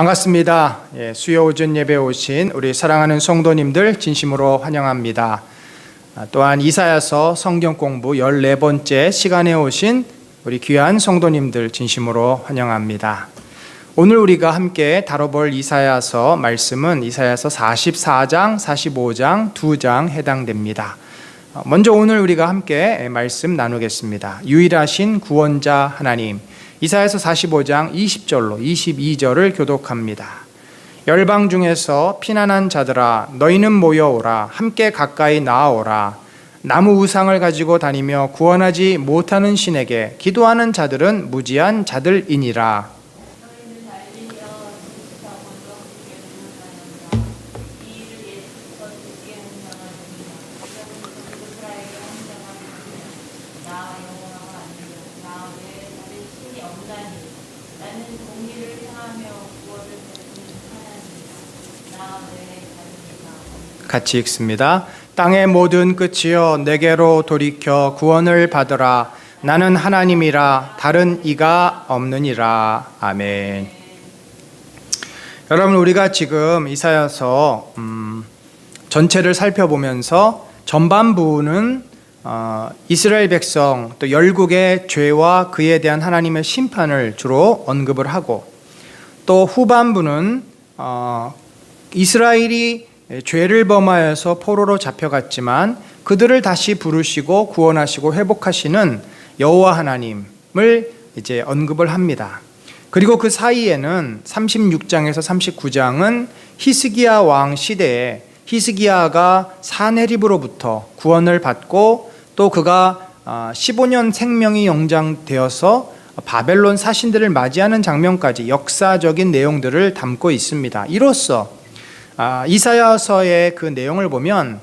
반갑습니다. 수요 오전 예배 오신 우리 사랑하는 성도님들 진심으로 환영합니다. 또한 이사야서 성경 공부 14번째 시간에 오신 우리 귀한 성도님들 진심으로 환영합니다. 오늘 우리가 함께 다뤄볼 이사야서 말씀은 이사야서 44장, 45장, 2장 해당됩니다. 먼저 오늘 우리가 함께 말씀 나누겠습니다. 유일하신 구원자 하나님, 이사야서 45장 20절로 22절을 교독합니다. 열방 중에서 피난한 자들아 너희는 모여오라. 함께 가까이 나아오라. 나무 우상을 가지고 다니며 구원하지 못하는 신에게 기도하는 자들은 무지한 자들이니라. 같이 읽습니다. 땅의 모든 끝이여 내게로 돌이켜 구원을 받으라. 나는 하나님이라 다른 이가 없느니라. 아멘. 여러분, 우리가 지금 이사야서 전체를 살펴보면서 전반부는 이스라엘 백성 또 열국의 죄와 그에 대한 하나님의 심판을 주로 언급을 하고, 또 후반부는 이스라엘이 죄를 범하여서 포로로 잡혀갔지만 그들을 다시 부르시고 구원하시고 회복하시는 여호와 하나님을 이제 언급을 합니다. 그리고 그 사이에는 36장에서 39장은 히스기야 왕 시대에 히스기야가 사네립으로부터 구원을 받고 또 그가 15년 생명이 연장되어서 바벨론 사신들을 맞이하는 장면까지 역사적인 내용들을 담고 있습니다. 이로써 이사야서의 그 내용을 보면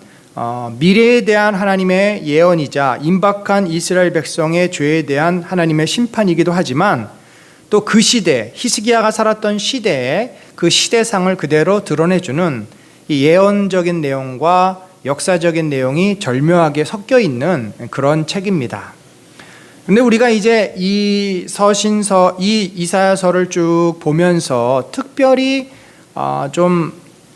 미래에 대한 하나님의 예언이자 임박한 이스라엘 백성의 죄에 대한 하나님의 심판이기도 하지만 또 그 시대, 히스기야가 살았던 시대에 그 시대상을 그대로 드러내주는 이 예언적인 내용과 역사적인 내용이 절묘하게 섞여 있는 그런 책입니다. 근데 우리가 이제 이 이사야서를 쭉 보면서 특별히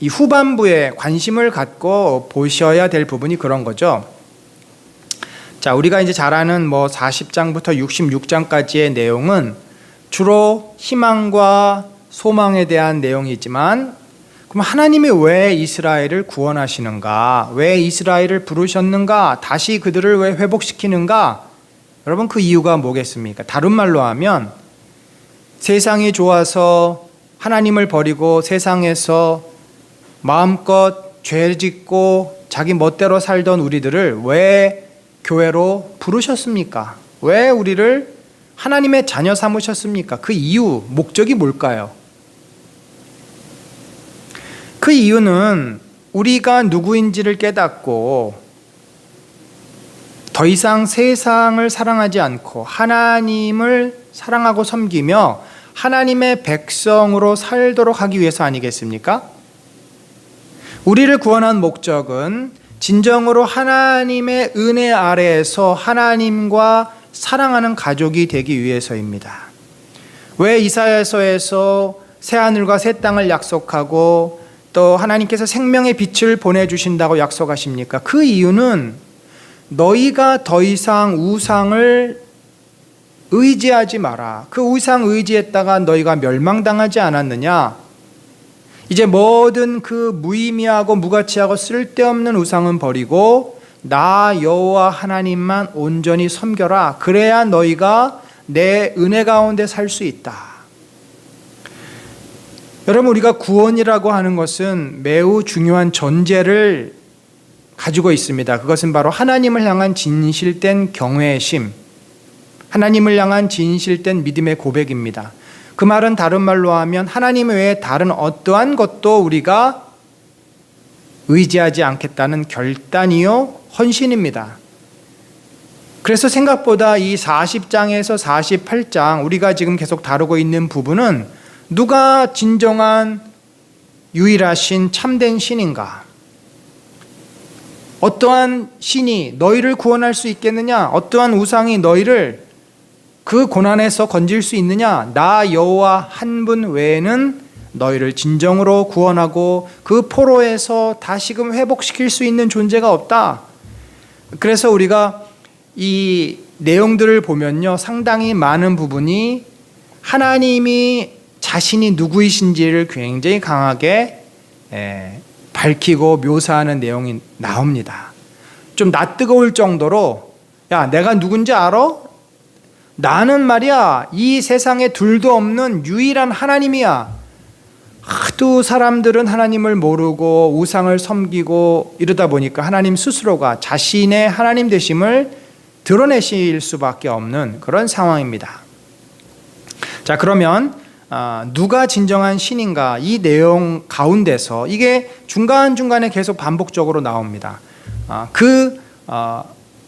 이 후반부에 관심을 갖고 보셔야 될 부분이 그런 거죠. 자, 우리가 이제 잘 아는 40장부터 66장까지의 내용은 주로 희망과 소망에 대한 내용이지만, 그럼 하나님이 왜 이스라엘을 구원하시는가? 왜 이스라엘을 부르셨는가? 다시 그들을 왜 회복시키는가? 여러분, 그 이유가 뭐겠습니까? 다른 말로 하면 세상이 좋아서 하나님을 버리고 세상에서 마음껏 죄 짓고 자기 멋대로 살던 우리들을 왜 교회로 부르셨습니까? 왜 우리를 하나님의 자녀 삼으셨습니까? 그 이유, 목적이 뭘까요? 그 이유는 우리가 누구인지를 깨닫고 더 이상 세상을 사랑하지 않고 하나님을 사랑하고 섬기며 하나님의 백성으로 살도록 하기 위해서 아니겠습니까? 우리를 구원한 목적은 진정으로 하나님의 은혜 아래에서 하나님과 사랑하는 가족이 되기 위해서입니다. 왜 이사야서에서 새하늘과 새 땅을 약속하고 또 하나님께서 생명의 빛을 보내주신다고 약속하십니까? 그 이유는 너희가 더 이상 우상을 의지하지 마라. 그 우상 의지했다가 너희가 멸망당하지 않았느냐? 이제 모든 그 무의미하고 무가치하고 쓸데없는 우상은 버리고 나 여호와 하나님만 온전히 섬겨라. 그래야 너희가 내 은혜 가운데 살 수 있다. 여러분, 우리가 구원이라고 하는 것은 매우 중요한 전제를 가지고 있습니다. 그것은 바로 하나님을 향한 진실된 경외심, 하나님을 향한 진실된 믿음의 고백입니다. 그 말은 다른 말로 하면 하나님 외에 다른 어떠한 것도 우리가 의지하지 않겠다는 결단이요 헌신입니다. 그래서 생각보다 이 40장에서 48장 우리가 지금 계속 다루고 있는 부분은 누가 진정한 유일하신 참된 신인가? 어떠한 신이 너희를 구원할 수 있겠느냐? 어떠한 우상이 너희를 그 고난에서 건질 수 있느냐? 나 여호와 한 분 외에는 너희를 진정으로 구원하고 그 포로에서 다시금 회복시킬 수 있는 존재가 없다. 그래서 우리가 이 내용들을 보면요, 상당히 많은 부분이 하나님이 자신이 누구이신지를 굉장히 강하게 밝히고 묘사하는 내용이 나옵니다. 좀 낯뜨거울 정도로, 야, 내가 누군지 알아? 나는 말이야, 이 세상에 둘도 없는 유일한 하나님이야. 하도 사람들은 하나님을 모르고 우상을 섬기고 이러다 보니까 하나님 스스로가 자신의 하나님 되심을 드러내실 수밖에 없는 그런 상황입니다. 자, 그러면 누가 진정한 신인가, 이 내용 가운데서 이게 중간중간에 계속 반복적으로 나옵니다.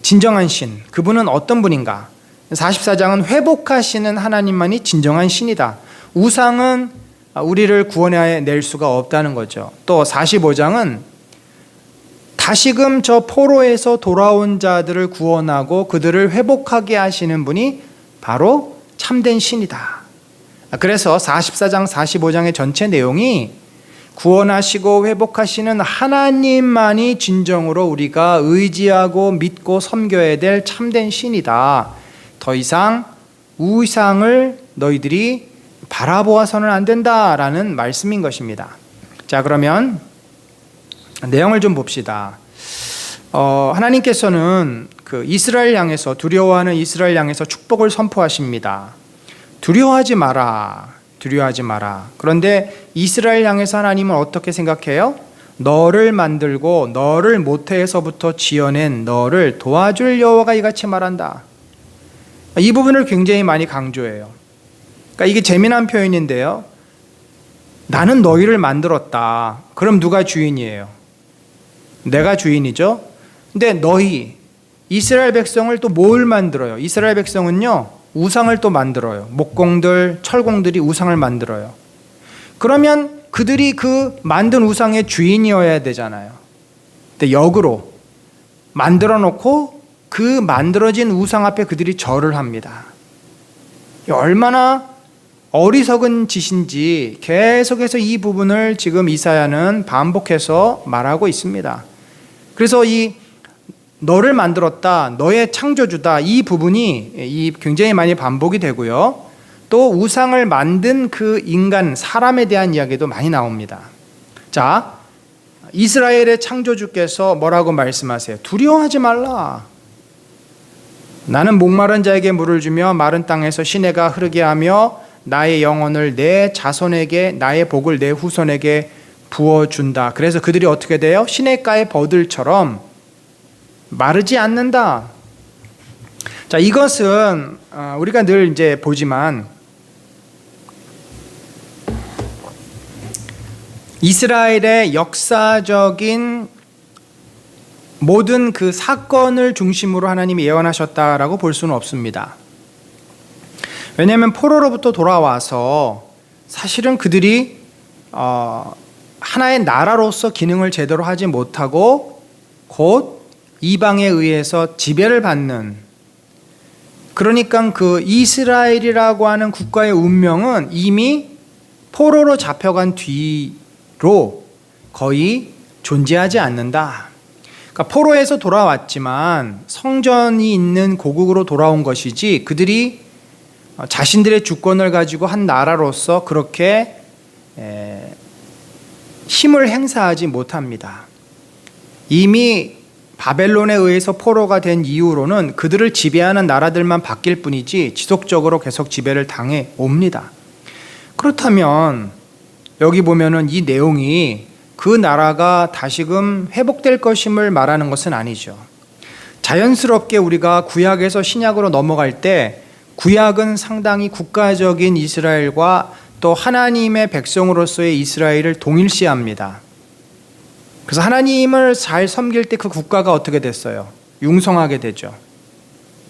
진정한 신, 그분은 어떤 분인가? 44장은 회복하시는 하나님만이 진정한 신이다. 우상은 우리를 구원해낼 수가 없다는 거죠. 또 45장은 다시금 저 포로에서 돌아온 자들을 구원하고 그들을 회복하게 하시는 분이 바로 참된 신이다. 그래서 44장, 45장의 전체 내용이 구원하시고 회복하시는 하나님만이 진정으로 우리가 의지하고 믿고 섬겨야 될 참된 신이다. 더 이상 우상을 너희들이 바라보아서는 안 된다라는 말씀인 것입니다. 자, 그러면 내용을 좀 봅시다. 하나님께서는 그 이스라엘 향해서, 두려워하는 이스라엘 향해서 축복을 선포하십니다. 두려워하지 마라. 두려워하지 마라. 그런데 이스라엘 향해서 하나님은 어떻게 생각해요? 너를 만들고 너를 모태에서부터 지어낸 너를 도와줄 여호와가 이같이 말한다. 이 부분을 굉장히 많이 강조해요. 그러니까 이게 재미난 표현인데요. 나는 너희를 만들었다. 그럼 누가 주인이에요? 내가 주인이죠. 근데 너희 이스라엘 백성을 또 뭘 만들어요? 이스라엘 백성은요, 우상을 또 만들어요. 목공들, 철공들이 우상을 만들어요. 그러면 그들이 그 만든 우상의 주인이어야 되잖아요. 근데 역으로 만들어 놓고 그 만들어진 우상 앞에 그들이 절을 합니다. 얼마나 어리석은 짓인지 계속해서 이 부분을 지금 이사야는 반복해서 말하고 있습니다. 그래서 이 너를 만들었다, 너의 창조주다, 이 부분이 굉장히 많이 반복이 되고요. 또 우상을 만든 그 인간, 사람에 대한 이야기도 많이 나옵니다. 자, 이스라엘의 창조주께서 뭐라고 말씀하세요? 두려워하지 말라. 나는 목마른 자에게 물을 주며 마른 땅에서 시내가 흐르게 하며 나의 영혼을 내 자손에게, 나의 복을 내 후손에게 부어준다. 그래서 그들이 어떻게 돼요? 시냇가의 버들처럼 마르지 않는다. 자, 이것은 우리가 늘 이제 보지만 이스라엘의 역사적인 모든 그 사건을 중심으로 하나님이 예언하셨다라고 볼 수는 없습니다. 왜냐하면 포로로부터 돌아와서 사실은 그들이 하나의 나라로서 기능을 제대로 하지 못하고 곧 이방에 의해서 지배를 받는, 그러니까 그 이스라엘이라고 하는 국가의 운명은 이미 포로로 잡혀간 뒤로 거의 존재하지 않는다. 그러니까 포로에서 돌아왔지만 성전이 있는 고국으로 돌아온 것이지 그들이 자신들의 주권을 가지고 한 나라로서 그렇게 힘을 행사하지 못합니다. 이미 바벨론에 의해서 포로가 된 이후로는 그들을 지배하는 나라들만 바뀔 뿐이지 지속적으로 계속 지배를 당해 옵니다. 그렇다면 여기 보면은 이 내용이 그 나라가 다시금 회복될 것임을 말하는 것은 아니죠. 자연스럽게 우리가 구약에서 신약으로 넘어갈 때 구약은 상당히 국가적인 이스라엘과 또 하나님의 백성으로서의 이스라엘을 동일시합니다. 그래서 하나님을 잘 섬길 때 그 국가가 어떻게 됐어요? 융성하게 되죠.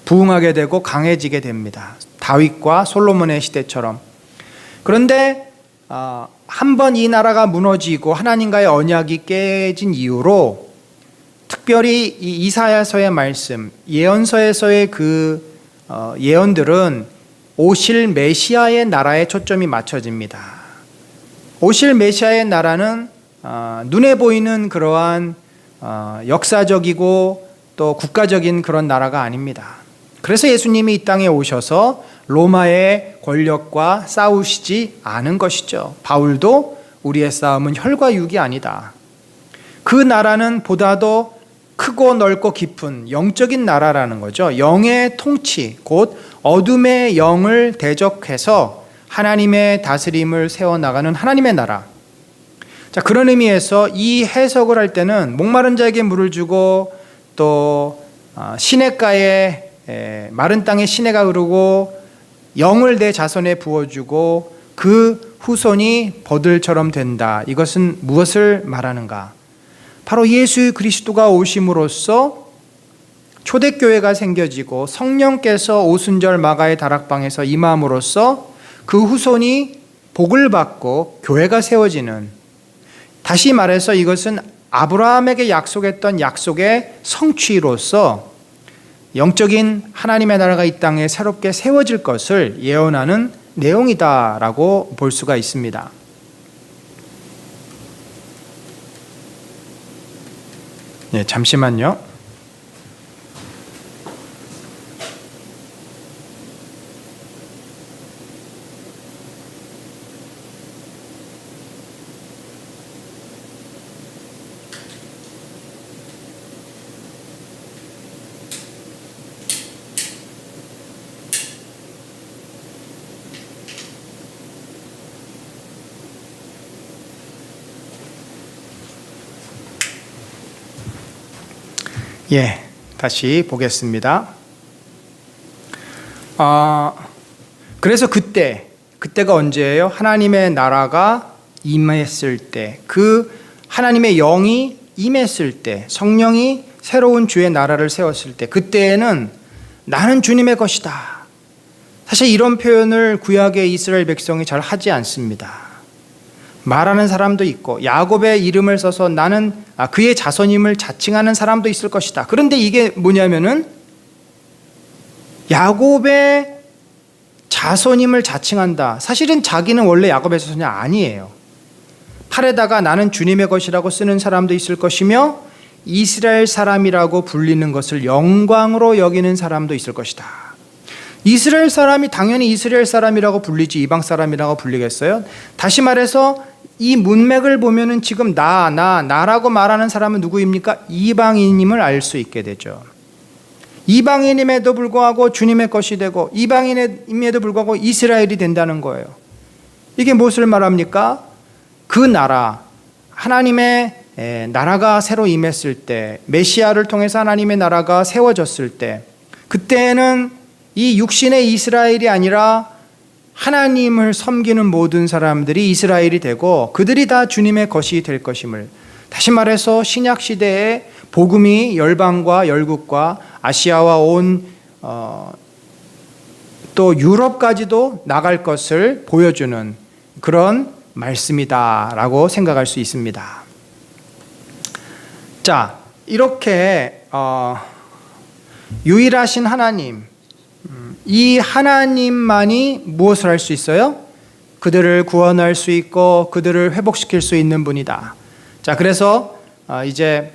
부흥하게 되고 강해지게 됩니다. 다윗과 솔로몬의 시대처럼. 그런데 한번 이 나라가 무너지고 하나님과의 언약이 깨진 이후로 특별히 이 이사야서의 말씀, 예언서에서의 그 예언들은 오실 메시아의 나라에 초점이 맞춰집니다. 오실 메시아의 나라는 눈에 보이는 그러한 역사적이고 또 국가적인 그런 나라가 아닙니다. 그래서 예수님이 이 땅에 오셔서 로마의 권력과 싸우시지 않은 것이죠. 바울도 우리의 싸움은 혈과 육이 아니다. 그 나라는 보다도 크고 넓고 깊은 영적인 나라라는 거죠. 영의 통치, 곧 어둠의 영을 대적해서 하나님의 다스림을 세워나가는 하나님의 나라. 자, 그런 의미에서 이 해석을 할 때는 목마른 자에게 물을 주고 또 시냇가에 마른 땅에 시내가 흐르고 영을 내 자손에 부어주고 그 후손이 버들처럼 된다. 이것은 무엇을 말하는가? 바로 예수 그리스도가 오심으로써 초대교회가 생겨지고 성령께서 오순절 마가의 다락방에서 임함으로써 그 후손이 복을 받고 교회가 세워지는, 다시 말해서 이것은 아브라함에게 약속했던 약속의 성취로서 영적인 하나님의 나라가 이 땅에 새롭게 세워질 것을 예언하는 내용이다라고 볼 수가 있습니다. 네, 잠시만요. 예, 다시 보겠습니다. 그래서 그때가 언제예요? 하나님의 나라가 임했을 때, 그 하나님의 영이 임했을 때, 성령이 새로운 주의 나라를 세웠을 때, 그때에는 나는 주님의 것이다. 사실 이런 표현을 구약의 이스라엘 백성이 잘 하지 않습니다. 말하는 사람도 있고 야곱의 이름을 써서 나는 그의 자손임을 자칭하는 사람도 있을 것이다. 그런데 이게 뭐냐면은 야곱의 자손임을 자칭한다. 사실은 자기는 원래 야곱의 자손이 아니에요. 팔에다가 나는 주님의 것이라고 쓰는 사람도 있을 것이며 이스라엘 사람이라고 불리는 것을 영광으로 여기는 사람도 있을 것이다. 이스라엘 사람이 당연히 이스라엘 사람이라고 불리지 이방 사람이라고 불리겠어요? 다시 말해서 이 문맥을 보면은 지금 나라고 말하는 사람은 누구입니까? 이방인임을 알 수 있게 되죠. 이방인임에도 불구하고 주님의 것이 되고 이방인임에도 불구하고 이스라엘이 된다는 거예요. 이게 무엇을 말합니까? 그 나라, 하나님의 나라가 새로 임했을 때, 메시아를 통해서 하나님의 나라가 세워졌을 때, 그때는 이 육신의 이스라엘이 아니라 하나님을 섬기는 모든 사람들이 이스라엘이 되고 그들이 다 주님의 것이 될 것임을, 다시 말해서 신약 시대에 복음이 열방과 열국과 아시아와 온 또 유럽까지도 나갈 것을 보여주는 그런 말씀이다라고 생각할 수 있습니다. 자, 이렇게 유일하신 하나님, 이 하나님만이 무엇을 할 수 있어요? 그들을 구원할 수 있고 그들을 회복시킬 수 있는 분이다. 자, 그래서 이제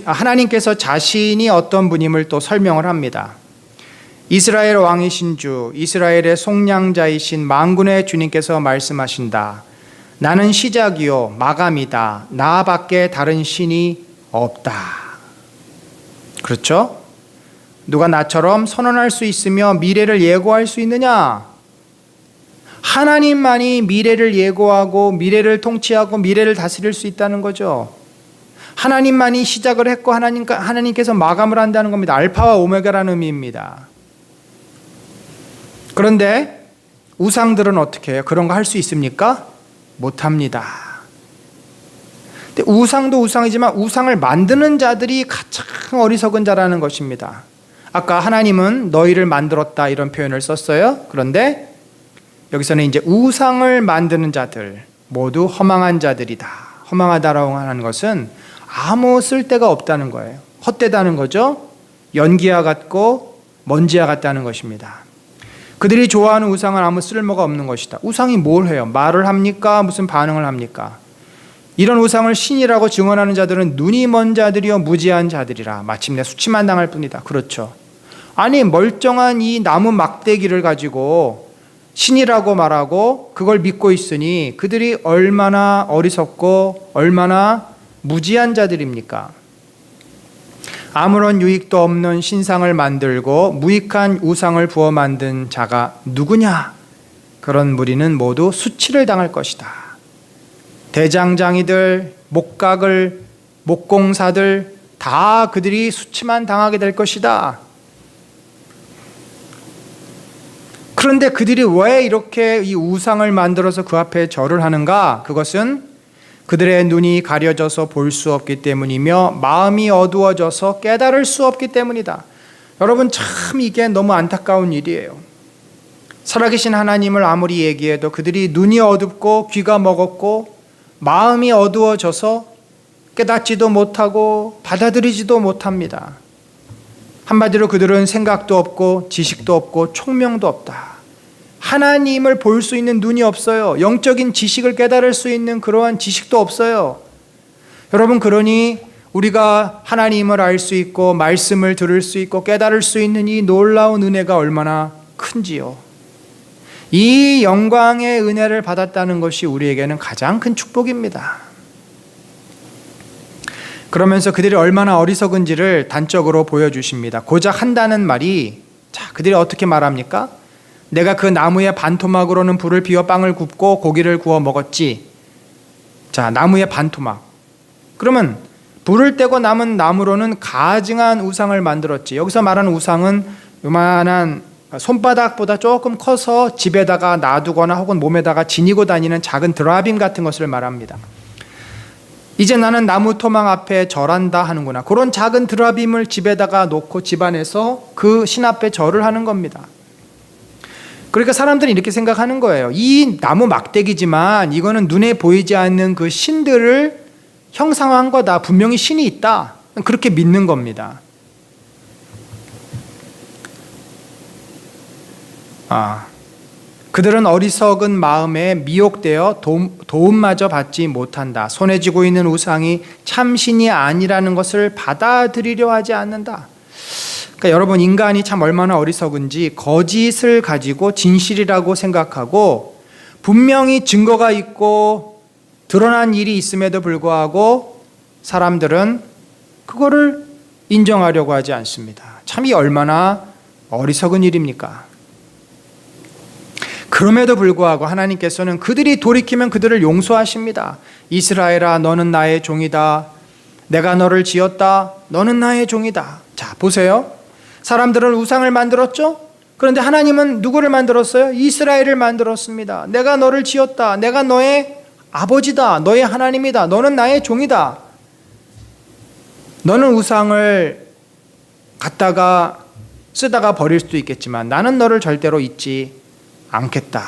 하나님께서 자신이 어떤 분임을 또 설명을 합니다. 이스라엘 왕이신 주, 이스라엘의 속량자이신 만군의 주님께서 말씀하신다. 나는 시작이요 마감이다. 나밖에 다른 신이 없다. 그렇죠? 누가 나처럼 선언할 수 있으며 미래를 예고할 수 있느냐? 하나님만이 미래를 예고하고 미래를 통치하고 미래를 다스릴 수 있다는 거죠. 하나님만이 시작을 했고 하나님께서 마감을 한다는 겁니다. 알파와 오메가라는 의미입니다. 그런데 우상들은 어떻게 해요? 그런 거 할 수 있습니까? 못합니다. 근데 우상도 우상이지만 우상을 만드는 자들이 가장 어리석은 자라는 것입니다. 아까 하나님은 너희를 만들었다 이런 표현을 썼어요. 그런데 여기서는 이제 우상을 만드는 자들 모두 허망한 자들이다. 허망하다라고 하는 것은 아무 쓸데가 없다는 거예요. 헛되다는 거죠. 연기와 같고 먼지와 같다는 것입니다. 그들이 좋아하는 우상은 아무 쓸모가 없는 것이다. 우상이 뭘 해요? 말을 합니까? 무슨 반응을 합니까? 이런 우상을 신이라고 증언하는 자들은 눈이 먼 자들이요 무지한 자들이라 마침내 수치만 당할 뿐이다. 그렇죠. 아니 멀쩡한 이 나무 막대기를 가지고 신이라고 말하고 그걸 믿고 있으니 그들이 얼마나 어리석고 얼마나 무지한 자들입니까? 아무런 유익도 없는 신상을 만들고 무익한 우상을 부어 만든 자가 누구냐? 그런 무리는 모두 수치를 당할 것이다. 대장장이들, 목각을, 목공사들 다 그들이 수치만 당하게 될 것이다. 그런데 그들이 왜 이렇게 이 우상을 만들어서 그 앞에 절을 하는가? 그것은 그들의 눈이 가려져서 볼 수 없기 때문이며 마음이 어두워져서 깨달을 수 없기 때문이다. 여러분 참 이게 너무 안타까운 일이에요. 살아계신 하나님을 아무리 얘기해도 그들이 눈이 어둡고 귀가 먹었고 마음이 어두워져서 깨닫지도 못하고 받아들이지도 못합니다. 한마디로 그들은 생각도 없고 지식도 없고 총명도 없다. 하나님을 볼 수 있는 눈이 없어요. 영적인 지식을 깨달을 수 있는 그러한 지식도 없어요. 여러분 그러니 우리가 하나님을 알 수 있고 말씀을 들을 수 있고 깨달을 수 있는 이 놀라운 은혜가 얼마나 큰지요. 이 영광의 은혜를 받았다는 것이 우리에게는 가장 큰 축복입니다. 그러면서 그들이 얼마나 어리석은지를 단적으로 보여주십니다. 고작 한다는 말이 그들이 어떻게 말합니까? 내가 그 나무의 반토막으로는 불을 피워 빵을 굽고 고기를 구워 먹었지. 나무의 반토막. 그러면 불을 떼고 남은 나무로는 가증한 우상을 만들었지. 여기서 말하는 우상은 요만한 손바닥보다 조금 커서 집에다가 놔두거나 혹은 몸에다가 지니고 다니는 작은 드라빔 같은 것을 말합니다. 이제 나는 나무 토막 앞에 절한다 하는구나. 그런 작은 드라빔을 집에다가 놓고 집안에서 그 신 앞에 절을 하는 겁니다. 그러니까 사람들이 이렇게 생각하는 거예요. 이 나무 막대기지만 이거는 눈에 보이지 않는 그 신들을 형상화한 거다. 분명히 신이 있다. 그렇게 믿는 겁니다. 그들은 어리석은 마음에 미혹되어 도움마저 받지 못한다. 손에 쥐고 있는 우상이 참신이 아니라는 것을 받아들이려 하지 않는다. 그러니까 여러분 인간이 참 얼마나 어리석은지 거짓을 가지고 진실이라고 생각하고 분명히 증거가 있고 드러난 일이 있음에도 불구하고 사람들은 그거를 인정하려고 하지 않습니다. 참 이 얼마나 어리석은 일입니까? 그럼에도 불구하고 하나님께서는 그들이 돌이키면 그들을 용서하십니다. 이스라엘아 너는 나의 종이다. 내가 너를 지었다. 너는 나의 종이다. 자 보세요. 사람들은 우상을 만들었죠? 그런데 하나님은 누구를 만들었어요? 이스라엘을 만들었습니다. 내가 너를 지었다. 내가 너의 아버지다. 너의 하나님이다. 너는 나의 종이다. 너는 우상을 갖다가 쓰다가 버릴 수도 있겠지만 나는 너를 절대로 잊지 않겠다.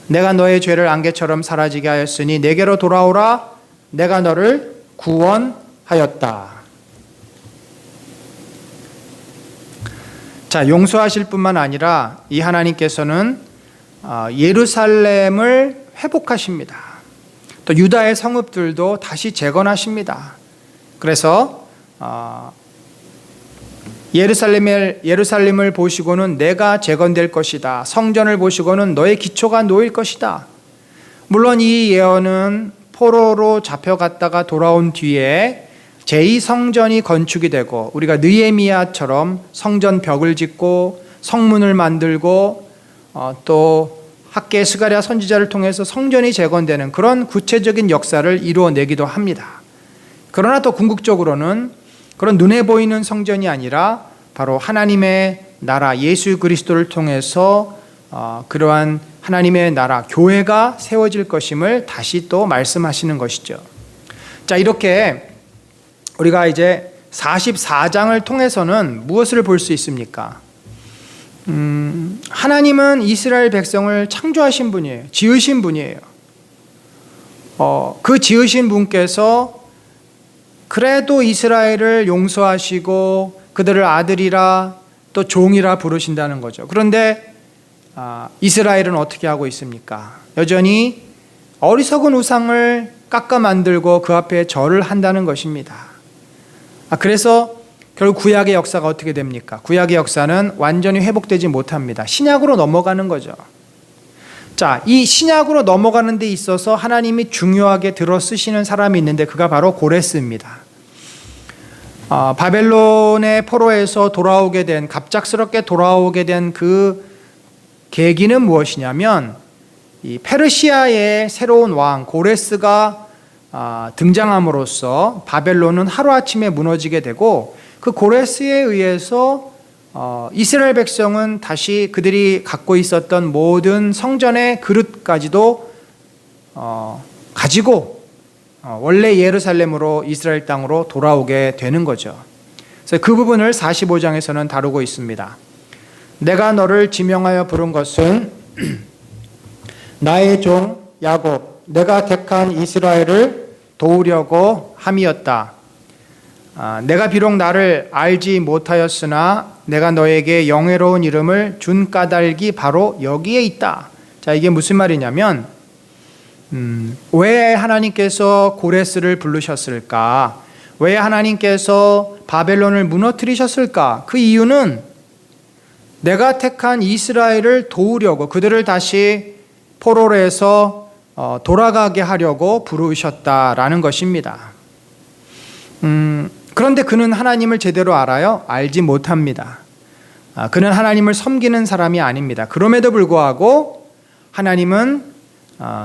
내가 너의 죄를 안개처럼 사라지게 하였으니 내게로 돌아오라. 내가 너를 구원하였다. 용서하실 뿐만 아니라 이 하나님께서는 예루살렘을 회복하십니다. 또 유다의 성읍들도 다시 재건하십니다. 그래서 예루살렘을 보시고는 내가 재건될 것이다. 성전을 보시고는 너의 기초가 놓일 것이다. 물론 이 예언은 포로로 잡혀갔다가 돌아온 뒤에 제2성전이 건축이 되고 우리가 느헤미야처럼 성전 벽을 짓고 성문을 만들고 또 학개 스가랴 선지자를 통해서 성전이 재건되는 그런 구체적인 역사를 이루어내기도 합니다. 그러나 또 궁극적으로는 그런 눈에 보이는 성전이 아니라 바로 하나님의 나라 예수 그리스도를 통해서 그러한 하나님의 나라 교회가 세워질 것임을 다시 또 말씀하시는 것이죠. 이렇게 우리가 이제 44장을 통해서는 무엇을 볼 수 있습니까? 하나님은 이스라엘 백성을 창조하신 분이에요. 지으신 분이에요. 그 지으신 분께서 그래도 이스라엘을 용서하시고 그들을 아들이라 또 종이라 부르신다는 거죠. 그런데 이스라엘은 어떻게 하고 있습니까? 여전히 어리석은 우상을 깎아 만들고 그 앞에 절을 한다는 것입니다. 그래서 결국 구약의 역사가 어떻게 됩니까? 구약의 역사는 완전히 회복되지 못합니다. 신약으로 넘어가는 거죠. 자, 이 신약으로 넘어가는 데 있어서 하나님이 중요하게 들어 쓰시는 사람이 있는데 그가 바로 고레스입니다. 바벨론의 포로에서 돌아오게 된, 갑작스럽게 돌아오게 된 그 계기는 무엇이냐면 이 페르시아의 새로운 왕 고레스가 등장함으로써 바벨론은 하루아침에 무너지게 되고 그 고레스에 의해서 이스라엘 백성은 다시 그들이 갖고 있었던 모든 성전의 그릇까지도 가지고 원래 예루살렘으로 이스라엘 땅으로 돌아오게 되는 거죠. 그래서 그 부분을 45장에서는 다루고 있습니다. 내가 너를 지명하여 부른 것은 나의 종 야곱 내가 택한 이스라엘을 도우려고 함이었다. 내가 비록 나를 알지 못하였으나 내가 너에게 영예로운 이름을 준 까닭이 바로 여기에 있다. 자, 이게 무슨 말이냐면 왜 하나님께서 고레스를 부르셨을까? 왜 하나님께서 바벨론을 무너뜨리셨을까? 그 이유는 내가 택한 이스라엘을 도우려고 그들을 다시 포로에서 돌아가게 하려고 부르셨다라는 것입니다. 그런데 그는 하나님을 제대로 알아요? 알지 못합니다. 그는 하나님을 섬기는 사람이 아닙니다. 그럼에도 불구하고 하나님은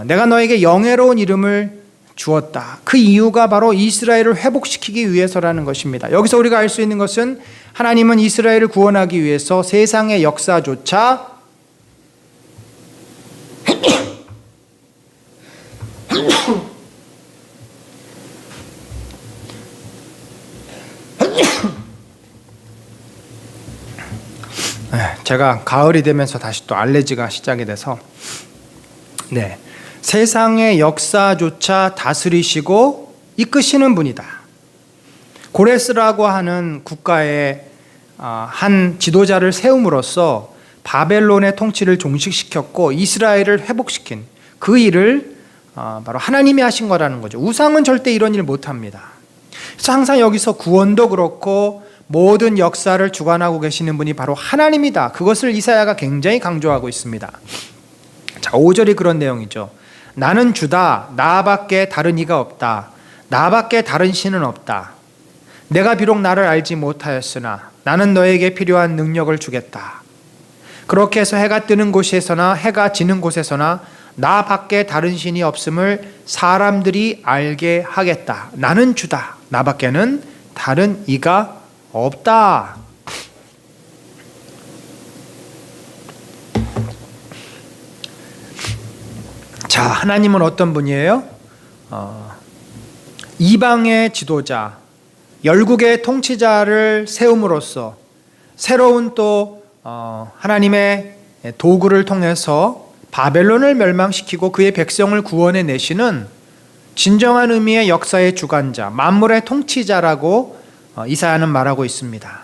내가 너에게 영예로운 이름을 주었다. 그 이유가 바로 이스라엘을 회복시키기 위해서라는 것입니다. 여기서 우리가 알 수 있는 것은 하나님은 이스라엘을 구원하기 위해서 세상의 역사조차 제가 가을이 되면서 다시 또 알레르기가 시작이 돼서 세상의 역사조차 다스리시고 이끄시는 분이다. 고레스라고 하는 국가의 한 지도자를 세움으로써 바벨론의 통치를 종식시켰고 이스라엘을 회복시킨 그 일을 바로 하나님이 하신 거라는 거죠. 우상은 절대 이런 일 못합니다. 그래서 항상 여기서 구원도 그렇고 모든 역사를 주관하고 계시는 분이 바로 하나님이다. 그것을 이사야가 굉장히 강조하고 있습니다. 자, 5절이 그런 내용이죠. 나는 주다. 나밖에 다른 이가 없다. 나밖에 다른 신은 없다. 내가 비록 나를 알지 못하였으나 나는 너에게 필요한 능력을 주겠다. 그렇게 해서 해가 뜨는 곳에서나 해가 지는 곳에서나 나밖에 다른 신이 없음을 사람들이 알게 하겠다. 나는 주다. 나밖에는 다른 이가 없다. 자, 하나님은 어떤 분이에요? 이방의 지도자, 열국의 통치자를 세움으로써 새로운 또 하나님의 도구를 통해서 바벨론을 멸망시키고 그의 백성을 구원해 내시는 진정한 의미의 역사의 주관자, 만물의 통치자라고 이사야는 말하고 있습니다.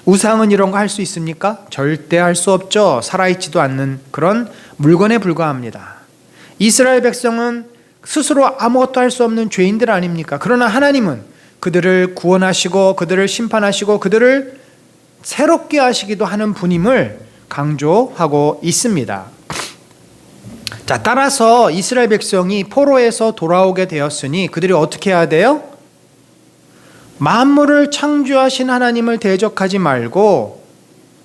우상은 이런 거 할 수 있습니까? 절대 할 수 없죠. 살아있지도 않는 그런 물건에 불과합니다. 이스라엘 백성은 스스로 아무것도 할 수 없는 죄인들 아닙니까? 그러나 하나님은 그들을 구원하시고 그들을 심판하시고 그들을 새롭게 하시기도 하는 분임을 강조하고 있습니다. 자, 따라서 이스라엘 백성이 포로에서 돌아오게 되었으니 그들이 어떻게 해야 돼요? 만물을 창조하신 하나님을 대적하지 말고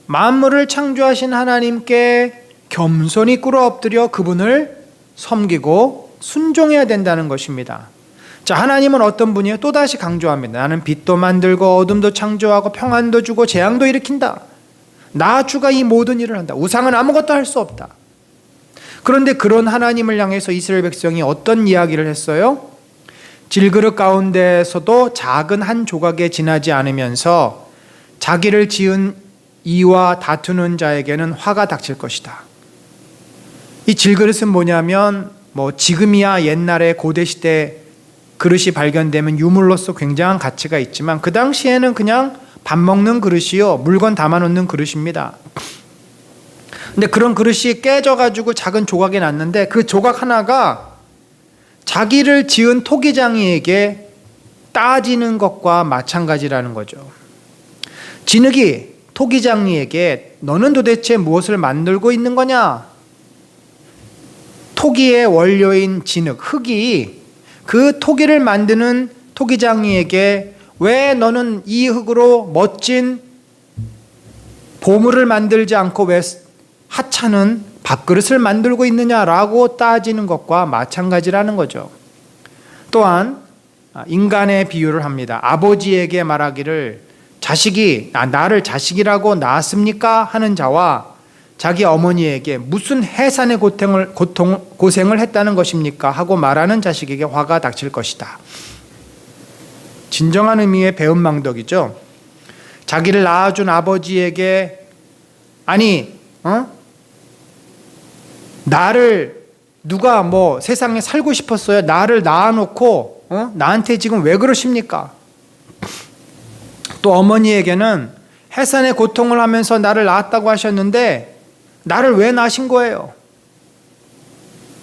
만물을 창조하신 하나님께 겸손히 꿇어 엎드려 그분을 섬기고 순종해야 된다는 것입니다. 자, 하나님은 어떤 분이에요? 또다시 강조합니다. 나는 빛도 만들고 어둠도 창조하고 평안도 주고 재앙도 일으킨다. 나 주가 이 모든 일을 한다. 우상은 아무것도 할 수 없다. 그런데 그런 하나님을 향해서 이스라엘 백성이 어떤 이야기를 했어요? 질그릇 가운데서도 작은 한 조각에 지나지 않으면서 자기를 지은 이와 다투는 자에게는 화가 닥칠 것이다. 이 질그릇은 뭐냐면 지금이야 옛날에 고대시대 그릇이 발견되면 유물로서 굉장한 가치가 있지만 그 당시에는 그냥 밥 먹는 그릇이요, 물건 담아놓는 그릇입니다. 근데 그런 그릇이 깨져가지고 작은 조각이 났는데 그 조각 하나가 자기를 지은 토기장이에게 따지는 것과 마찬가지라는 거죠. 진흙이 토기장이에게 너는 도대체 무엇을 만들고 있는 거냐? 토기의 원료인 진흙, 흙이 그 토기를 만드는 토기장이에게 왜 너는 이 흙으로 멋진 보물을 만들지 않고 왜 하찮은 밥그릇을 만들고 있느냐라고 따지는 것과 마찬가지라는 거죠. 또한 인간의 비유를 합니다. 아버지에게 말하기를 자식이 나를 자식이라고 낳았습니까? 하는 자와 자기 어머니에게 무슨 해산의 고생을 했다는 것입니까? 하고 말하는 자식에게 화가 닥칠 것이다. 진정한 의미의 배은망덕이죠. 자기를 낳아준 아버지에게 나를 누가 세상에 살고 싶었어요? 나를 낳아놓고 나한테 지금 왜 그러십니까? 또 어머니에게는 해산의 고통을 하면서 나를 낳았다고 하셨는데 나를 왜 낳으신 거예요?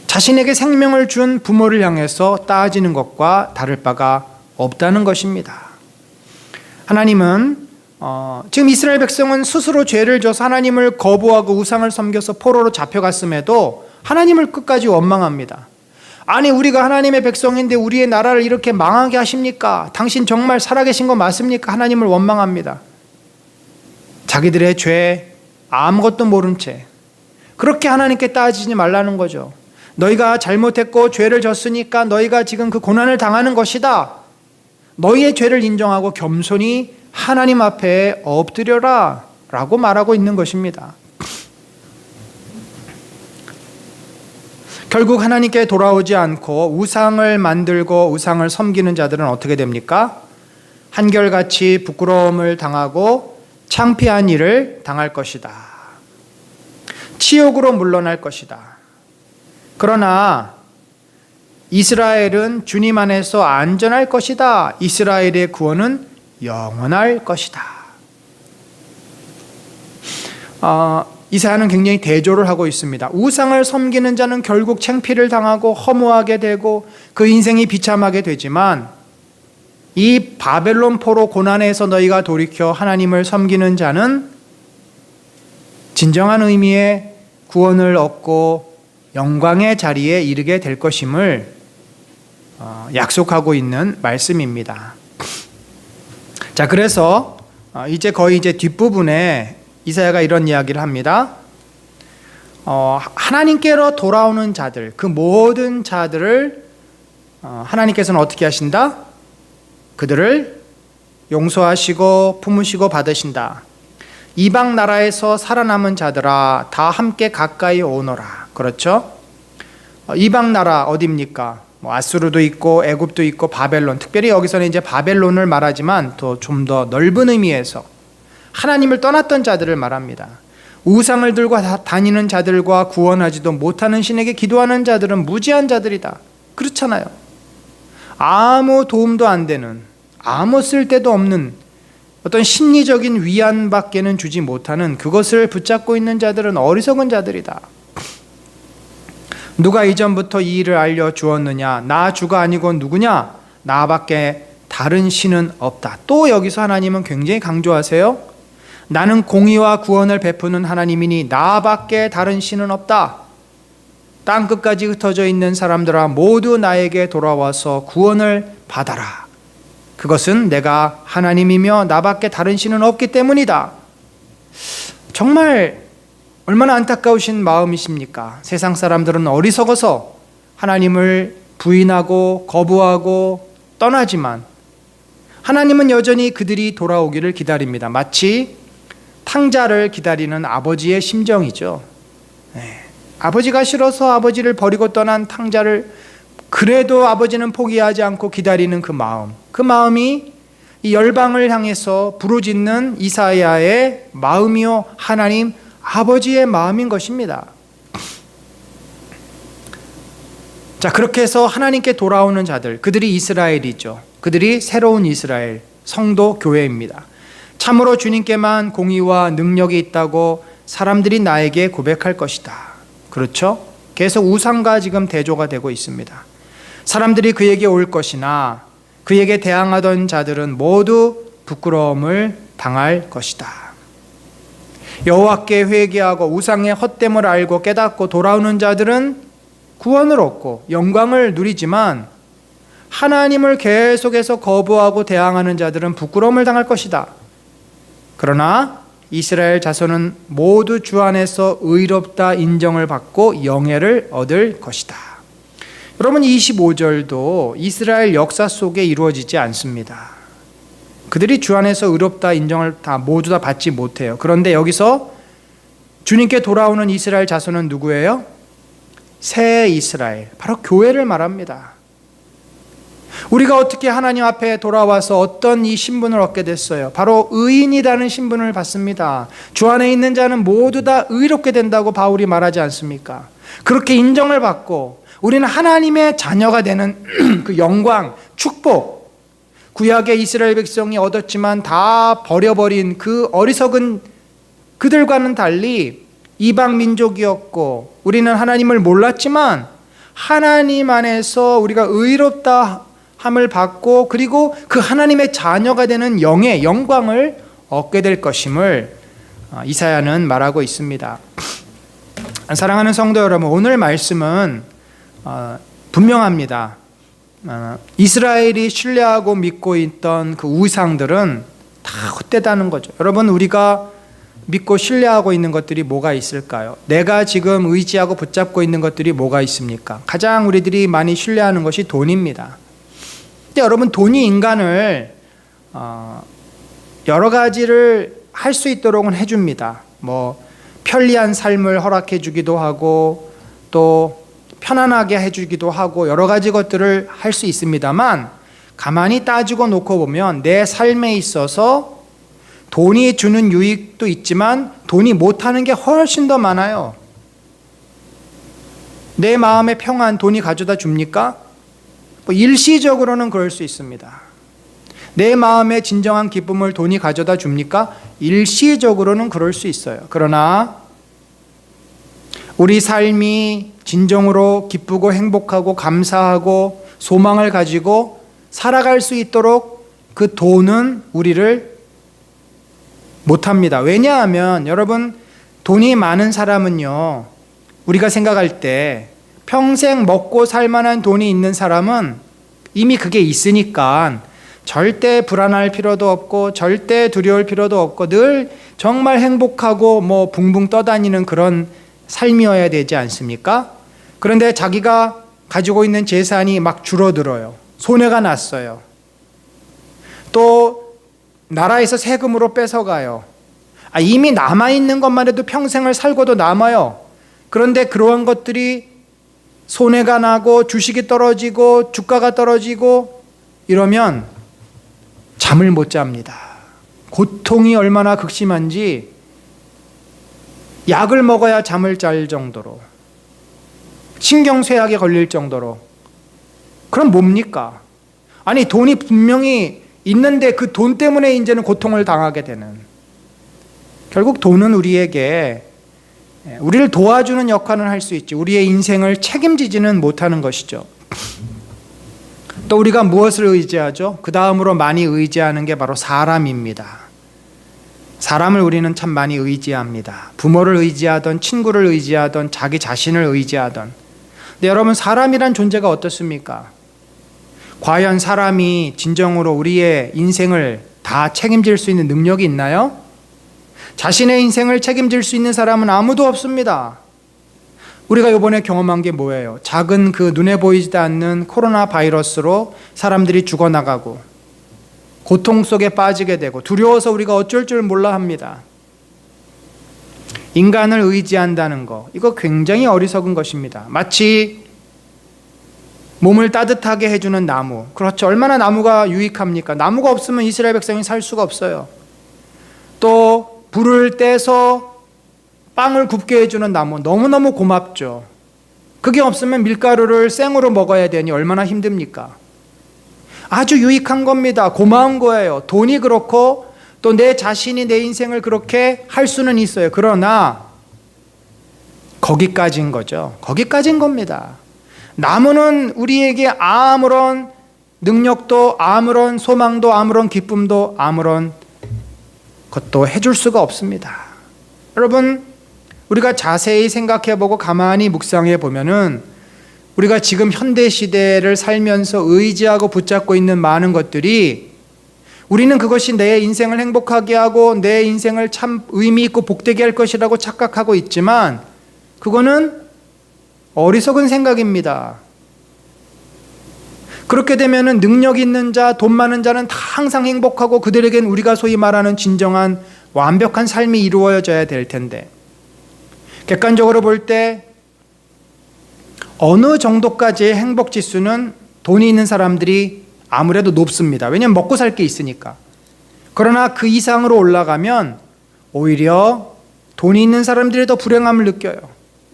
자신에게 생명을 준 부모를 향해서 따지는 것과 다를 바가 없다는 것입니다. 하나님은 지금 이스라엘 백성은 스스로 죄를 져서 하나님을 거부하고 우상을 섬겨서 포로로 잡혀갔음에도 하나님을 끝까지 원망합니다. 아니 우리가 하나님의 백성인데 우리의 나라를 이렇게 망하게 하십니까? 당신 정말 살아계신 거 맞습니까? 하나님을 원망합니다. 자기들의 죄 아무것도 모른 채 그렇게 하나님께 따지지 말라는 거죠. 너희가 잘못했고 죄를 졌으니까 너희가 지금 그 고난을 당하는 것이다. 너희의 죄를 인정하고 겸손히 하나님 앞에 엎드려라 라고 말하고 있는 것입니다. 결국 하나님께 돌아오지 않고 우상을 만들고 우상을 섬기는 자들은 어떻게 됩니까? 한결같이 부끄러움을 당하고 창피한 일을 당할 것이다. 치욕으로 물러날 것이다. 그러나 이스라엘은 주님 안에서 안전할 것이다. 이스라엘의 구원은 영원할 것이다. 이사야는 굉장히 대조를 하고 있습니다. 우상을 섬기는 자는 결국 창피를 당하고 허무하게 되고 그 인생이 비참하게 되지만 이 바벨론 포로 고난에서 너희가 돌이켜 하나님을 섬기는 자는 진정한 의미의 구원을 얻고 영광의 자리에 이르게 될 것임을 약속하고 있는 말씀입니다. 자, 그래서 이제 거의 뒷부분에 이사야가 이런 이야기를 합니다. 하나님께로 돌아오는 자들, 그 모든 자들을 하나님께서는 어떻게 하신다? 그들을 용서하시고 품으시고 받으신다. 이방 나라에서 살아남은 자들아 다 함께 가까이 오너라. 그렇죠? 이방 나라 어디입니까? 아수르도 있고 애굽도 있고 바벨론, 특별히 여기서는 이제 바벨론을 말하지만 좀 더 넓은 의미에서 하나님을 떠났던 자들을 말합니다. 우상을 들고 다니는 자들과 구원하지도 못하는 신에게 기도하는 자들은 무지한 자들이다. 그렇잖아요. 아무 도움도 안 되는, 아무 쓸데도 없는 어떤 심리적인 위안밖에는 주지 못하는 그것을 붙잡고 있는 자들은 어리석은 자들이다. 누가 이전부터 이 일을 알려주었느냐? 나 주가 아니고 누구냐? 나밖에 다른 신은 없다. 또 여기서 하나님은 굉장히 강조하세요. 나는 공의와 구원을 베푸는 하나님이니 나밖에 다른 신은 없다. 땅끝까지 흩어져 있는 사람들아 모두 나에게 돌아와서 구원을 받아라. 그것은 내가 하나님이며 나밖에 다른 신은 없기 때문이다. 정말 얼마나 안타까우신 마음이십니까? 세상 사람들은 어리석어서 하나님을 부인하고 거부하고 떠나지만 하나님은 여전히 그들이 돌아오기를 기다립니다. 마치 탕자를 기다리는 아버지의 심정이죠. 아버지가 싫어서 아버지를 버리고 떠난 탕자를 그래도 아버지는 포기하지 않고 기다리는 그 마음이 이 열방을 향해서 부르짖는 이사야의 마음이요 하나님 아버지의 마음인 것입니다. 자, 그렇게 해서 하나님께 돌아오는 자들, 그들이 이스라엘이죠. 그들이 새로운 이스라엘, 성도 교회입니다. 참으로 주님께만 공의와 능력이 있다고 사람들이 나에게 고백할 것이다. 그렇죠? 계속 우상과 지금 대조가 되고 있습니다. 사람들이 그에게 올 것이나 그에게 대항하던 자들은 모두 부끄러움을 당할 것이다. 여호와께 회개하고 우상의 헛됨을 알고 깨닫고 돌아오는 자들은 구원을 얻고 영광을 누리지만 하나님을 계속해서 거부하고 대항하는 자들은 부끄러움을 당할 것이다. 그러나 이스라엘 자손은 모두 주 안에서 의롭다 인정을 받고 영예를 얻을 것이다. 여러분, 25절도 이스라엘 역사 속에 이루어지지 않습니다. 그들이 주 안에서 의롭다 인정을 모두 다 받지 못해요. 그런데 여기서 주님께 돌아오는 이스라엘 자손은 누구예요? 새 이스라엘, 바로 교회를 말합니다. 우리가 어떻게 하나님 앞에 돌아와서 어떤 이 신분을 얻게 됐어요? 바로 의인이라는 신분을 받습니다. 주 안에 있는 자는 모두 다 의롭게 된다고 바울이 말하지 않습니까? 그렇게 인정을 받고 우리는 하나님의 자녀가 되는 그 영광, 축복, 구약의 이스라엘 백성이 얻었지만 다 버려버린 그 어리석은 그들과는 달리 이방 민족이었고 우리는 하나님을 몰랐지만 하나님 안에서 우리가 의롭다 함을 받고 그리고 그 하나님의 자녀가 되는 영의 영광을 얻게 될 것임을 이사야는 말하고 있습니다. 사랑하는 성도 여러분, 오늘 말씀은 분명합니다. 이스라엘이 신뢰하고 믿고 있던 그 우상들은 다 헛되다는 거죠. 여러분, 우리가 믿고 신뢰하고 있는 것들이 뭐가 있을까요? 내가 지금 의지하고 붙잡고 있는 것들이 뭐가 있습니까? 가장 우리들이 많이 신뢰하는 것이 돈입니다. 근데 여러분, 돈이 인간을 여러 가지를 할 수 있도록은 해줍니다. 편리한 삶을 허락해 주기도 하고 또 편안하게 해주기도 하고 여러 가지 것들을 할 수 있습니다만 가만히 따지고 놓고 보면 내 삶에 있어서 돈이 주는 유익도 있지만 돈이 못하는 게 훨씬 더 많아요. 내 마음의 평안 돈이 가져다 줍니까? 일시적으로는 그럴 수 있습니다. 내 마음의 진정한 기쁨을 돈이 가져다 줍니까? 일시적으로는 그럴 수 있어요. 그러나 우리 삶이 진정으로 기쁘고 행복하고 감사하고 소망을 가지고 살아갈 수 있도록 그 돈은 우리를 못합니다. 왜냐하면 여러분, 돈이 많은 사람은요, 우리가 생각할 때 평생 먹고 살 만한 돈이 있는 사람은 이미 그게 있으니까 절대 불안할 필요도 없고 절대 두려울 필요도 없고 늘 정말 행복하고 붕붕 떠다니는 그런 삶이어야 되지 않습니까? 그런데 자기가 가지고 있는 재산이 막 줄어들어요. 손해가 났어요. 또 나라에서 세금으로 뺏어가요. 이미 남아있는 것만 해도 평생을 살고도 남아요. 그런데 그러한 것들이 손해가 나고 주식이 떨어지고 주가가 떨어지고 이러면 잠을 못 잡니다. 고통이 얼마나 극심한지 약을 먹어야 잠을 잘 정도로, 신경쇠약에 걸릴 정도로. 그럼 뭡니까? 돈이 분명히 있는데 그 돈 때문에 이제는 고통을 당하게 되는. 결국 돈은 우리에게 우리를 도와주는 역할을 할 수 있지 우리의 인생을 책임지지는 못하는 것이죠. 또 우리가 무엇을 의지하죠? 그 다음으로 많이 의지하는 게 바로 사람입니다. 사람을 우리는 참 많이 의지합니다. 부모를 의지하던, 친구를 의지하던, 자기 자신을 의지하던. 근데 여러분, 사람이란 존재가 어떻습니까? 과연 사람이 진정으로 우리의 인생을 다 책임질 수 있는 능력이 있나요? 자신의 인생을 책임질 수 있는 사람은 아무도 없습니다. 우리가 이번에 경험한 게 뭐예요? 작은 그 눈에 보이지도 않는 코로나 바이러스로 사람들이 죽어나가고 고통 속에 빠지게 되고 두려워서 우리가 어쩔 줄 몰라 합니다. 인간을 의지한다는 거, 이거 굉장히 어리석은 것입니다. 마치 몸을 따뜻하게 해주는 나무. 그렇죠. 얼마나 나무가 유익합니까? 나무가 없으면 이스라엘 백성이 살 수가 없어요. 또 불을 떼서 빵을 굽게 해주는 나무, 너무너무 고맙죠. 그게 없으면 밀가루를 생으로 먹어야 되니 얼마나 힘듭니까? 아주 유익한 겁니다. 고마운 거예요. 돈이 그렇고 또 내 자신이 내 인생을 그렇게 할 수는 있어요. 그러나 거기까지인 거죠. 거기까지인 겁니다. 나무는 우리에게 아무런 능력도 아무런 소망도 아무런 기쁨도 아무런 것도 해줄 수가 없습니다. 여러분, 우리가 자세히 생각해보고 가만히 묵상해 보면은 우리가 지금 현대 시대를 살면서 의지하고 붙잡고 있는 많은 것들이 우리는 그것이 내 인생을 행복하게 하고 내 인생을 참 의미 있고 복되게 할 것이라고 착각하고 있지만 그거는 어리석은 생각입니다. 그렇게 되면은 능력 있는 자, 돈 많은 자는 다 항상 행복하고 그들에겐 우리가 소위 말하는 진정한 완벽한 삶이 이루어져야 될 텐데 객관적으로 볼 때 어느 정도까지의 행복 지수는 돈이 있는 사람들이 아무래도 높습니다. 왜냐하면 먹고 살 게 있으니까. 그러나 그 이상으로 올라가면 오히려 돈이 있는 사람들이 더 불행함을 느껴요.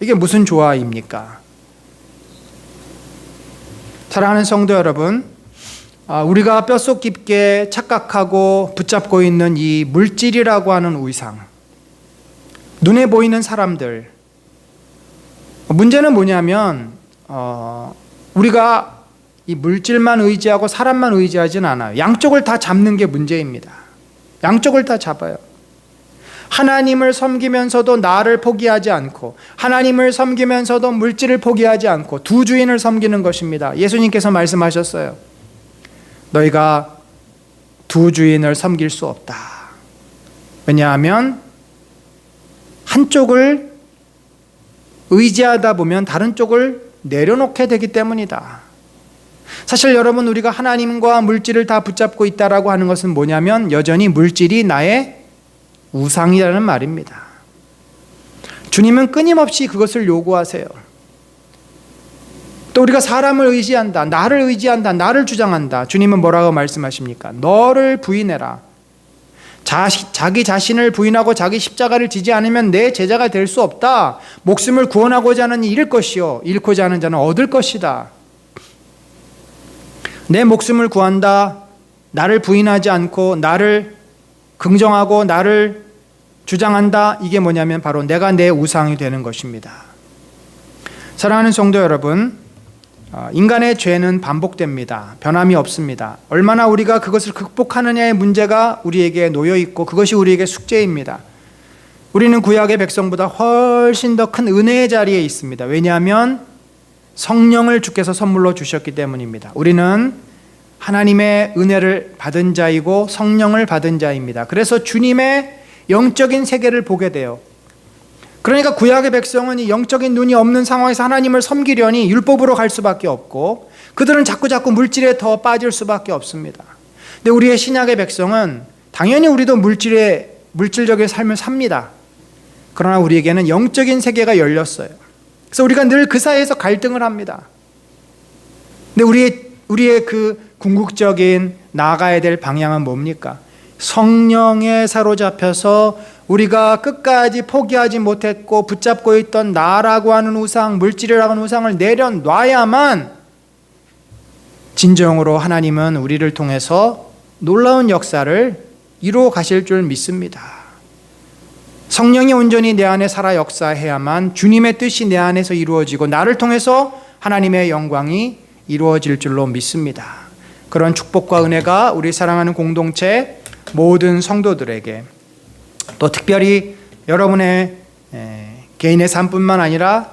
이게 무슨 조화입니까? 사랑하는 성도 여러분, 우리가 뼛속 깊게 착각하고 붙잡고 있는 이 물질이라고 하는 위상, 눈에 보이는 사람들, 문제는 뭐냐면 우리가 이 물질만 의지하고 사람만 의지하진 않아요. 양쪽을 다 잡는 게 문제입니다. 양쪽을 다 잡아요. 하나님을 섬기면서도 나를 포기하지 않고 하나님을 섬기면서도 물질을 포기하지 않고 두 주인을 섬기는 것입니다. 예수님께서 말씀하셨어요. 너희가 두 주인을 섬길 수 없다. 왜냐하면 한쪽을 의지하다 보면 다른 쪽을 내려놓게 되기 때문이다. 사실 여러분, 우리가 하나님과 물질을 다 붙잡고 있다라고 하는 것은 뭐냐면 여전히 물질이 나의 우상이라는 말입니다. 주님은 끊임없이 그것을 요구하세요. 또 우리가 사람을 의지한다, 나를 의지한다, 나를 주장한다. 주님은 뭐라고 말씀하십니까? 너를 부인해라. 자기 자신을 부인하고 자기 십자가를 지지 않으면 내 제자가 될 수 없다. 목숨을 구원하고자 하는 이를 잃을 것이요 잃고자 하는 자는 얻을 것이다. 내 목숨을 구한다. 나를 부인하지 않고 나를 긍정하고 나를 주장한다. 이게 뭐냐면 바로 내가 내 우상이 되는 것입니다. 사랑하는 성도 여러분, 인간의 죄는 반복됩니다. 변함이 없습니다. 얼마나 우리가 그것을 극복하느냐의 문제가 우리에게 놓여 있고 그것이 우리에게 숙제입니다. 우리는 구약의 백성보다 훨씬 더 큰 은혜의 자리에 있습니다. 왜냐하면 성령을 주께서 선물로 주셨기 때문입니다. 우리는 하나님의 은혜를 받은 자이고 성령을 받은 자입니다. 그래서 주님의 영적인 세계를 보게 돼요. 그러니까 구약의 백성은 이 영적인 눈이 없는 상황에서 하나님을 섬기려니 율법으로 갈 수밖에 없고 그들은 자꾸 물질에 더 빠질 수밖에 없습니다. 근데 우리의 신약의 백성은 당연히 우리도 물질적인 삶을 삽니다. 그러나 우리에게는 영적인 세계가 열렸어요. 그래서 우리가 늘 그 사이에서 갈등을 합니다. 근데 우리의 그 궁극적인 나아가야 될 방향은 뭡니까? 성령에 사로잡혀서 우리가 끝까지 포기하지 못했고 붙잡고 있던 나라고 하는 우상, 물질이라고 하는 우상을 내려놔야만 진정으로 하나님은 우리를 통해서 놀라운 역사를 이루어 가실 줄 믿습니다. 성령이 온전히 내 안에 살아 역사해야만 주님의 뜻이 내 안에서 이루어지고 나를 통해서 하나님의 영광이 이루어질 줄로 믿습니다. 그런 축복과 은혜가 우리 사랑하는 공동체 모든 성도들에게 또 특별히 여러분의 개인의 삶뿐만 아니라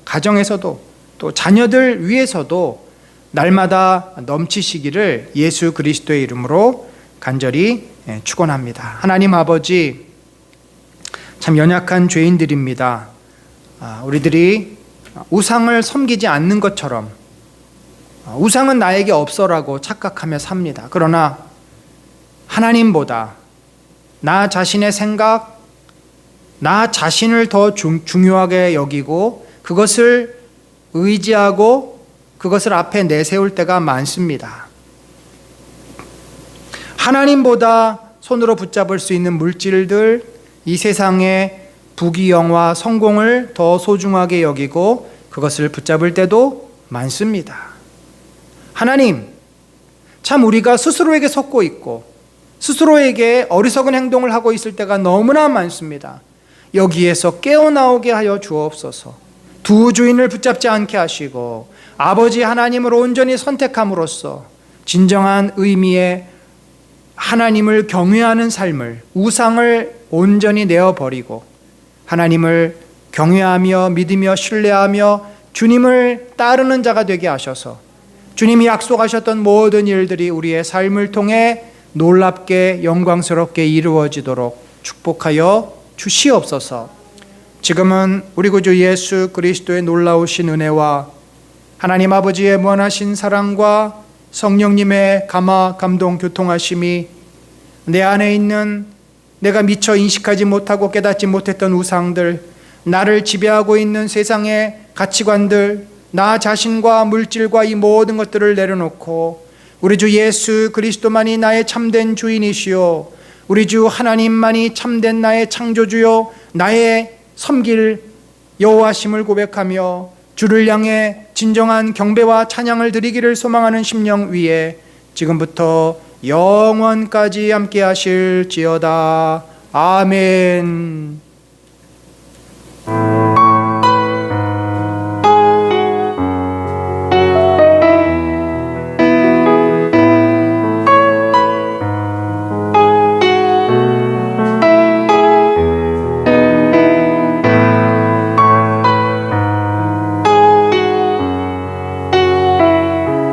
가정에서도 또 자녀들 위해서도 날마다 넘치시기를 예수 그리스도의 이름으로 간절히 축원합니다. 하나님 아버지, 참 연약한 죄인들입니다. 우리들이 우상을 섬기지 않는 것처럼 우상은 나에게 없어라고 착각하며 삽니다. 그러나 하나님보다 나 자신의 생각, 나 자신을 더 중요하게 여기고 그것을 의지하고 그것을 앞에 내세울 때가 많습니다. 하나님보다 손으로 붙잡을 수 있는 물질들, 이 세상의 부귀영화, 성공을 더 소중하게 여기고 그것을 붙잡을 때도 많습니다. 하나님, 참 우리가 스스로에게 속고 있고 스스로에게 어리석은 행동을 하고 있을 때가 너무나 많습니다. 여기에서 깨어나오게 하여 주옵소서. 두 주인을 붙잡지 않게 하시고 아버지 하나님을 온전히 선택함으로써 진정한 의미의 하나님을 경외하는 삶을, 우상을 온전히 내어버리고 하나님을 경외하며 믿으며 신뢰하며 주님을 따르는 자가 되게 하셔서 주님이 약속하셨던 모든 일들이 우리의 삶을 통해 놀랍게 영광스럽게 이루어지도록 축복하여 주시옵소서. 지금은 우리 구주 예수 그리스도의 놀라우신 은혜와 하나님 아버지의 무한하신 사랑과 성령님의 감화 감동 교통하심이 내 안에 있는 내가 미처 인식하지 못하고 깨닫지 못했던 우상들, 나를 지배하고 있는 세상의 가치관들, 나 자신과 물질과 이 모든 것들을 내려놓고 우리 주 예수 그리스도만이 나의 참된 주인이시요 우리 주 하나님만이 참된 나의 창조주요 나의 섬길 여호와심을 고백하며 주를 향해 진정한 경배와 찬양을 드리기를 소망하는 심령 위에 지금부터 영원까지 함께 하실지어다. 아멘.